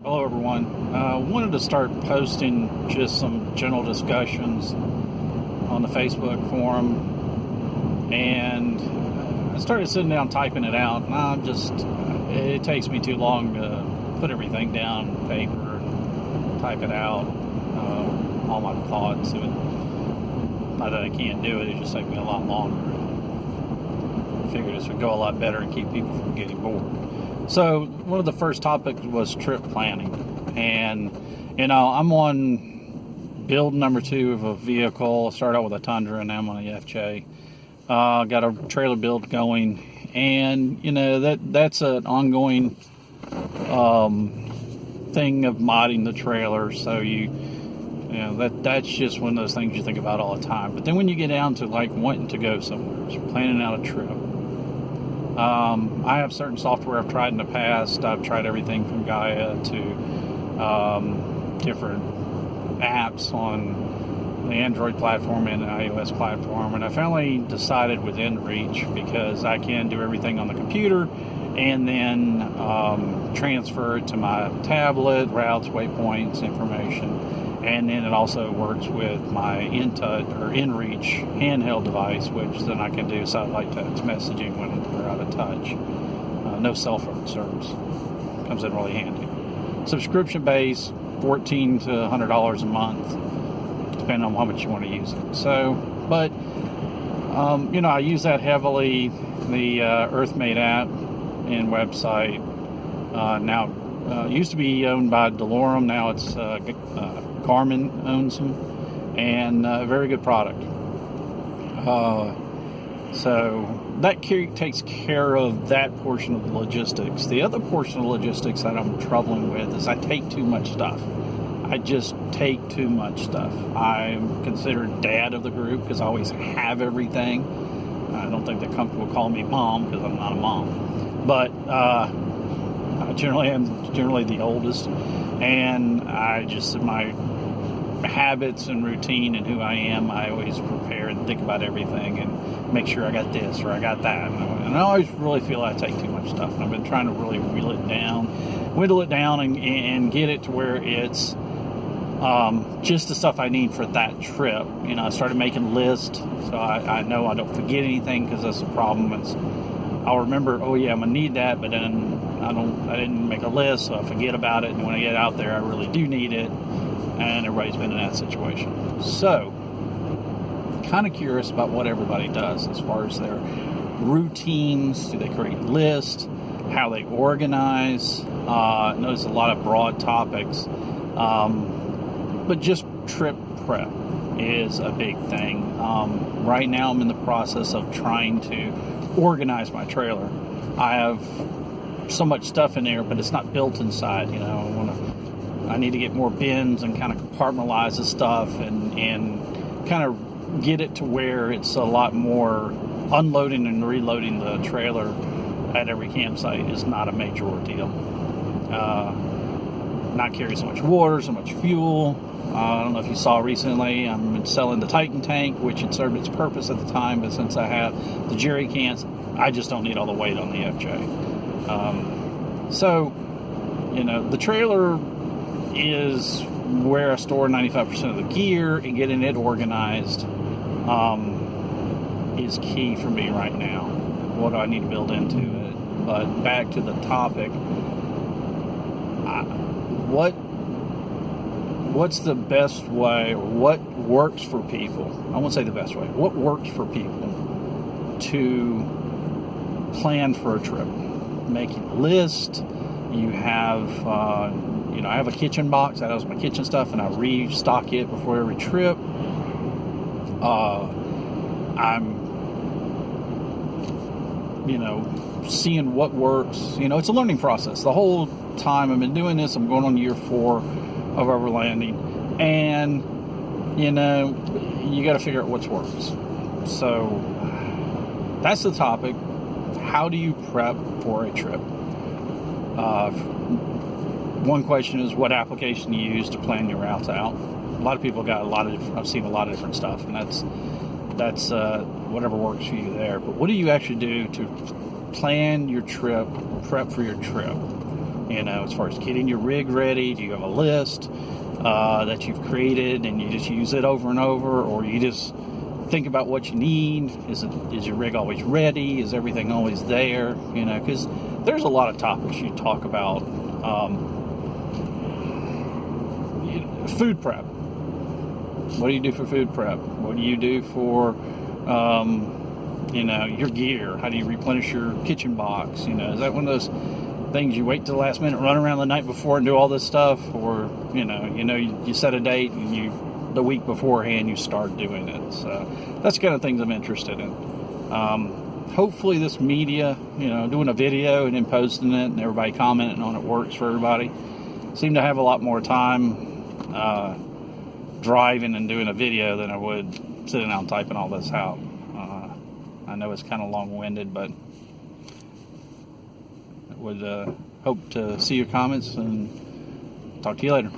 Hello, everyone. Wanted to start posting just some general discussions on the Facebook forum, and I started sitting down typing it out, and it takes me too long to put everything down on paper and type it out, all my thoughts. Not that I can't do it, it just takes me a lot longer. I figured this would go a lot better and keep people from getting bored. So one of the first topics was trip planning, and I'm on build number 2 of a vehicle. Started out with a Tundra and now I'm on a FJ. Got a trailer build going, and that's an ongoing thing of modding the trailer. So that's just one of those things you think about all the time. But then when you get down to like wanting to go somewhere, so planning out a trip. I have certain software I've tried in the past. I've tried everything from Gaia to different apps on the Android platform and the iOS platform, and I finally decided with InReach, because I can do everything on the computer and then transfer it to my tablet, routes, waypoints, information. And then it also works with my InReach handheld device, which then I can do satellite text messaging when we're out of touch. No cell phone service. Comes in really handy. Subscription base, $14 to $100 a month, depending on how much you want to use it. So, but I use that heavily. The EarthMate app and website now used to be owned by DeLorme. Now it's Garmin owns them, and a very good product. So that takes care of that portion of the logistics. The other portion of the logistics that I'm troubling with is I take too much stuff. I just take too much stuff. I'm considered dad of the group because I always have everything. I don't think they're comfortable calling me mom because I'm not a mom. But I generally am the oldest, and my habits and routine and who I am, I always prepare and think about everything and make sure I got this or I got that. And I always really feel I take too much stuff. And I've been trying to really whittle it down and get it to where it's just the stuff I need for that trip. I started making lists so I know I don't forget anything, because that's the problem. I'll remember, oh yeah, I'm gonna need that, but then I didn't make a list, so I forget about it, and when I get out there I really do need it, and everybody's been in that situation. So kind of curious about what everybody does as far as their routines. Do they create lists? How they organize? Notice a lot of broad topics, but just trip prep is a big thing. Right now I'm in the process of trying to organize my trailer. I have so much stuff in there, but it's not built inside. I need to get more bins and kind of compartmentalize the stuff and kind of get it to where it's a lot more unloading and reloading the trailer at every campsite is not a major ordeal. Not carry so much water, so much fuel. I don't know if you saw recently, I'm selling the Titan tank, which had served its purpose at the time, but since I have the jerry cans, I just don't need all the weight on the FJ. The trailer is where I store 95% of the gear, and getting it organized is key for me right now. What do I need to build into it? But back to the topic, what's the best way, or what works for people? I won't say the best way. What works for people to plan for a trip? Making a list. You have, I have a kitchen box that has my kitchen stuff, and I restock it before every trip. I'm, seeing what works. It's a learning process. The whole time I've been doing this, I'm going on year 4 of overlanding, and you got to figure out what works. So that's the topic. How do you prep for a trip? One question is what application you use to plan your routes out. A lot of people got I've seen a lot of different stuff, and that's whatever works for you there. But what do you actually do to plan your trip, prep for your trip? You know, as far as getting your rig ready, do you have a list that you've created and you just use it over and over, or you just think about what you need? Is your rig always ready? Is everything always there? You know, because there's a lot of topics you talk about. Food prep. What do you do for food prep? What do you do for you know, your gear? How do you replenish your kitchen box? You know, is that one of those things you wait till the last minute, run around the night before and do all this stuff? Or, you set a date and the week beforehand you start doing it. So that's the kind of things I'm interested in. Hopefully this media, doing a video and then posting it and everybody commenting on it works for everybody. Seem to have a lot more time driving and doing a video than I would sitting down typing all this out. I know it's kind of long-winded, but I would hope to see your comments and talk to you later.